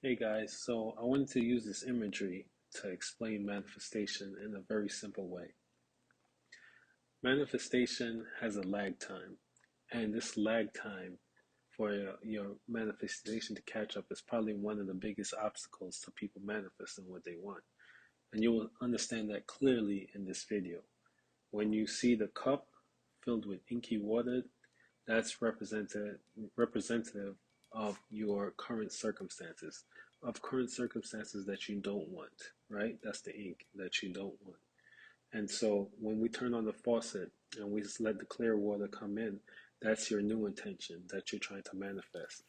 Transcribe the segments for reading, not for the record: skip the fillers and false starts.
Hey guys, so I wanted to use this imagery to explain manifestation in a very simple way. Manifestation has a lag time, and this lag time for your manifestation to catch up is probably one of the biggest obstacles to people manifesting what they want. And you will understand that clearly in this video. When you see the cup filled with inky water, that's representative of your current circumstances, that you don't want, right? That's the ink that you don't want. And so when we turn on the faucet and we just let the clear water come in, that's your new intention that you're trying to manifest.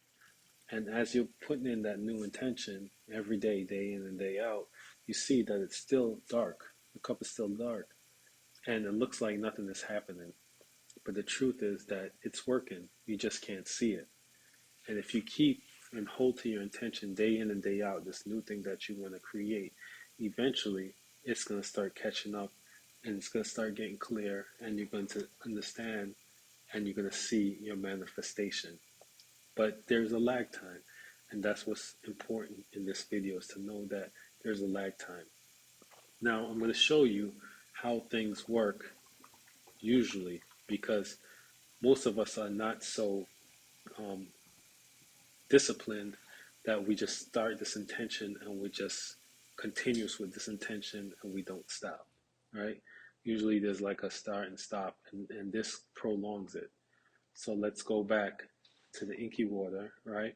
And as you're putting in that new intention every day, day in and day out, you see that it's still dark. The cup is still dark. And it looks like nothing is happening. But the truth is that it's working. You just can't see it. And if you keep and hold to your intention day in and day out, this new thing that you want to create, eventually it's going to start catching up and it's going to start getting clear and you're going to understand and you're going to see your manifestation. But there's a lag time. And that's what's important in this video, is to know that there's a lag time. Now I'm going to show you how things work usually, because most of us are not so um, disciplined that we just start this intention and we just continuous with this intention and we don't stop, right? Usually there's like a start and stop, and this prolongs it. So let's go back to the inky water, right?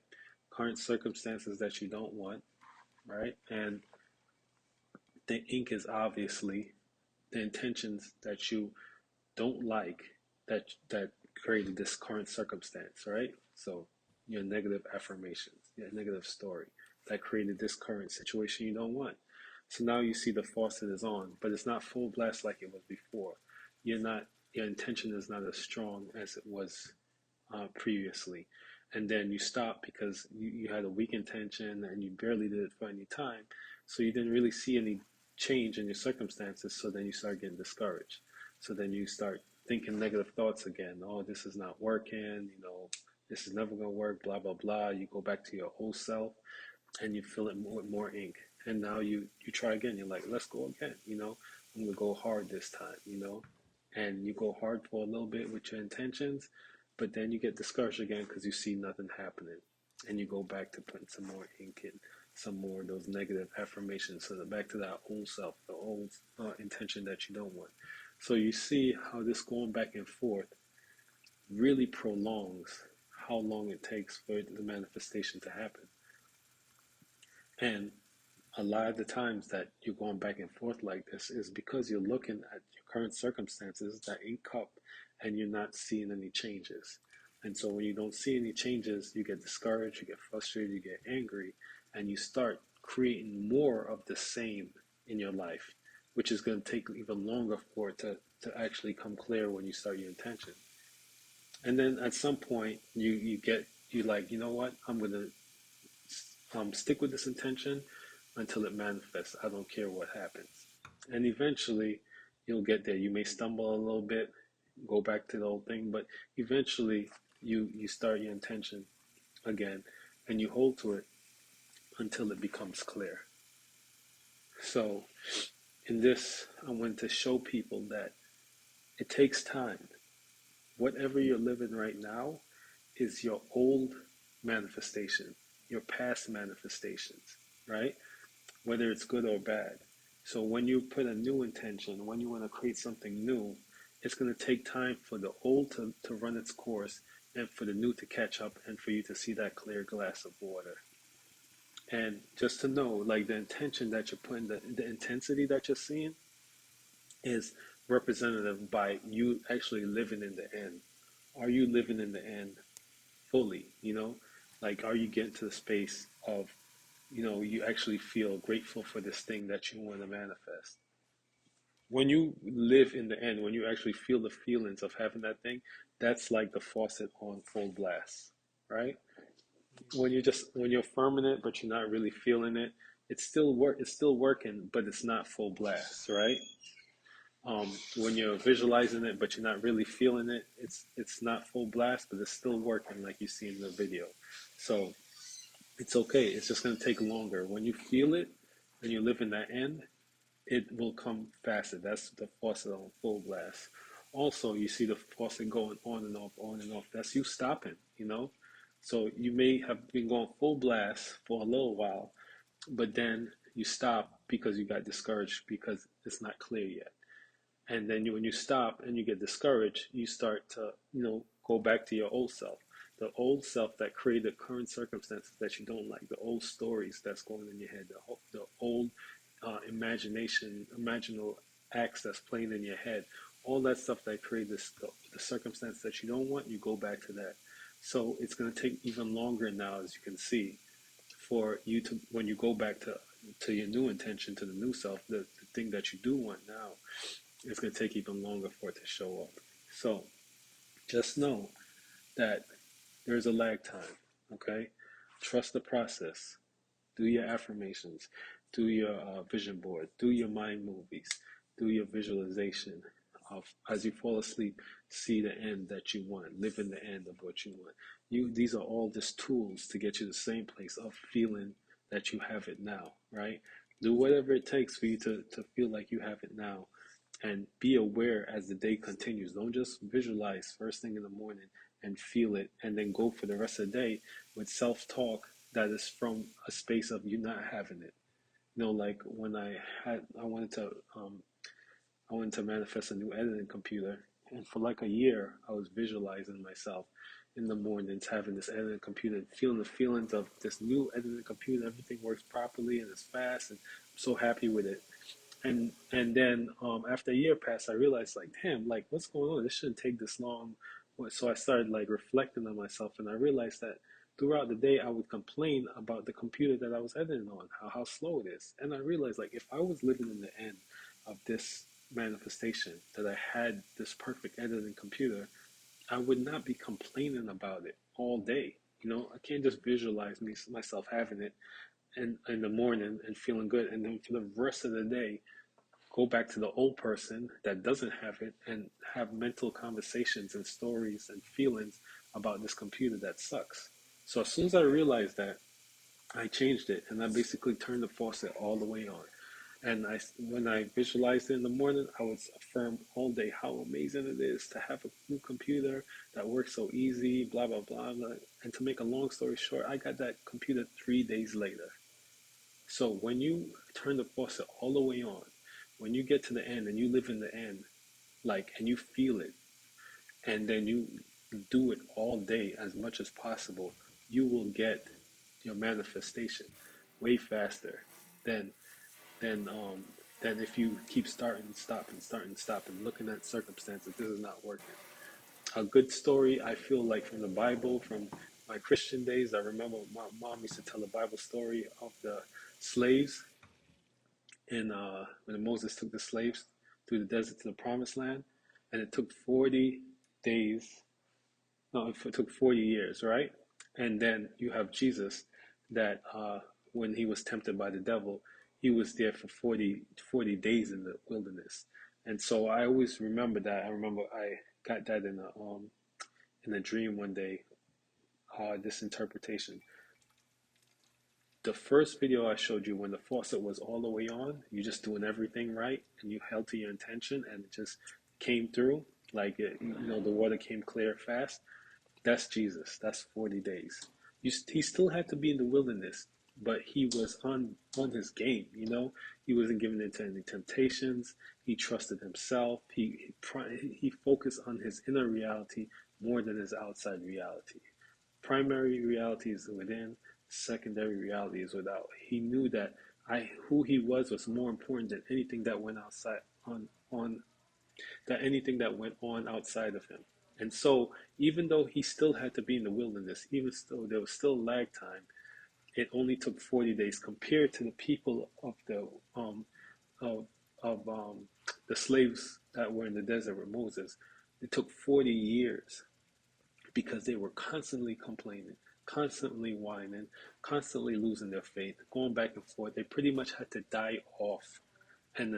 Current circumstances that you don't want, right? And the ink is obviously the intentions that you don't like, that created this current circumstance, right? So your negative affirmations, your negative story that created this current situation you don't want. So now you see the faucet is on, but it's not full blast like it was before. Your intention is not as strong as it was previously. And then you stop because you had a weak intention and you barely did it for any time. So you didn't really see any change in your circumstances. So then you start getting discouraged. So then you start thinking negative thoughts again. Oh, this is not working. This is never going to work, blah, blah, blah. You go back to your old self and you fill it with more ink. And now you try again. You're like, let's go again. I'm going to go hard this time. And you go hard for a little bit with your intentions, but then you get discouraged again because you see nothing happening. And you go back to putting some more ink in, some more of those negative affirmations. So that back to that old self, the old intention that you don't want. So you see how this going back and forth really prolongs how long it takes for the manifestation to happen. And a lot of the times that you're going back and forth like this is because you're looking at your current circumstances, that ink cup, and you're not seeing any changes. And so when you don't see any changes, you get discouraged, you get frustrated, you get angry, and you start creating more of the same in your life, which is going to take even longer for it to actually come clear when you start your intention. And then at some point, you like, you know what, I'm going to stick with this intention until it manifests. I don't care what happens. And eventually, you'll get there. You may stumble a little bit, go back to the old thing, but eventually you start your intention again and you hold to it until it becomes clear. So in this, I want to show people that it takes time. Whatever you're living right now is your old manifestation, your past manifestations, right? Whether it's good or bad. So when you put a new intention, when you want to create something new, it's going to take time for the old to run its course and for the new to catch up and for you to see that clear glass of water. And just to know, like, the intention that you're putting, the intensity that you're seeing is representative by you actually living in the end. Are you living in the end fully? Like, are you getting to the space of, you actually feel grateful for this thing that you want to manifest? When you live in the end, when you actually feel the feelings of having that thing, that's like the faucet on full blast, right? When you're firming it, but you're not really feeling it, it's still working, but it's not full blast, right? When you're visualizing it, but you're not really feeling it, it's not full blast, but it's still working, like you see in the video. So It's okay. It's just going to take longer. When you feel it and you live in that end, it will come faster. That's the faucet on full blast. Also, you see the faucet going on and off, on and off. That's you stopping, you know? So you may have been going full blast for a little while, but then you stop because you got discouraged because it's not clear yet. And then when you stop and you get discouraged, you start to, go back to your old self, the old self that created current circumstances that you don't like, the old stories that's going in your head, the old imaginal acts that's playing in your head, all that stuff that created the circumstance that you don't want. You go back to that. So it's going to take even longer now, as you can see, for you to, when you go back to your new intention, to the new self, the thing that you do want now, it's going to take even longer for it to show up. So just know that there's a lag time, okay? Trust the process. Do your affirmations, do your vision board, do your mind movies, do your visualization of, as you fall asleep, see the end that you want, live in the end of what you want. These are all just tools to get you to the same place of feeling that you have it now, right? Do whatever it takes for you to feel like you have it now, and be aware as the day continues. Don't just visualize first thing in the morning and feel it and then go for the rest of the day with self-talk that is from a space of you not having it. Like when I wanted to manifest a new editing computer, and for like a year I was visualizing myself in the mornings having this editing computer, feeling the feelings of this new editing computer. Everything works properly and it's fast, and I'm so happy with it. And then after a year passed, I realized, like, damn, like, what's going on? This shouldn't take this long. So I started like reflecting on myself, and I realized that throughout the day I would complain about the computer that I was editing on, how slow it is. And I realized, like, if I was living in the end of this manifestation, that I had this perfect editing computer, I would not be complaining about it all day. I can't just visualize myself having it in the morning and feeling good, and then for the rest of the day go back to the old person that doesn't have it and have mental conversations and stories and feelings about this computer that sucks. So as soon as I realized that, I changed it, and I basically turned the faucet all the way on. And when I visualized it in the morning, I would affirm all day how amazing it is to have a new computer that works so easy, blah, blah, blah, blah. And to make a long story short, I got that computer 3 days later. So when you turn the faucet all the way on, when you get to the end and you live in the end, like, and you feel it, and then you do it all day as much as possible, you will get your manifestation way faster than than um than if you keep starting, looking at circumstances. This is not working. A good story, I feel like, from the Bible, from my Christian days. I remember my mom used to tell a Bible story of the slaves, and when Moses took the slaves through the desert to the promised land, and it took 40 days. No, it took 40 years, right? And then you have Jesus, that when he was tempted by the devil, he was there for 40 days in the wilderness. And so I always remember that. I remember I got that in a dream one day, this interpretation. The first video I showed you, when the faucet was all the way on, you just doing everything right, and you held to your intention, and it just came through, like the water came clear fast. That's Jesus. That's 40 days. He still had to be in the wilderness, but he was on his game. He wasn't given into any temptations. He trusted himself. He focused on his inner reality more than his outside reality. Primary reality is within. Secondary reality is without. He knew that who he was more important than anything that went outside on that anything that went on outside of him. And so, even though he still had to be in the wilderness, even though there was still lag time, it only took 40 days compared to the people of of, the slaves that were in the desert with Moses. It took 40 years because they were constantly complaining, constantly whining, constantly losing their faith, going back and forth. They pretty much had to die off, and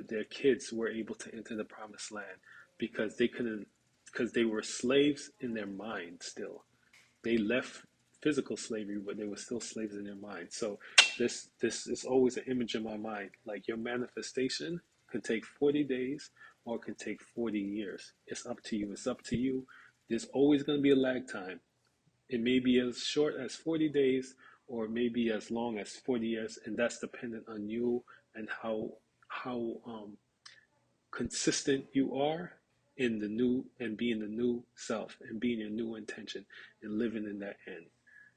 their kids were able to enter the promised land because they couldn't, because they were slaves in their mind still. They left physical slavery, but they were still slaves in their mind. So this is always an image in my mind. Like your manifestation can take 40 days or it can take 40 years. It's up to you. It's up to you. There's always going to be a lag time. It may be as short as 40 days or maybe as long as 40 years, and that's dependent on you and how consistent you are in the new and being the new self and being your new intention and living in that end.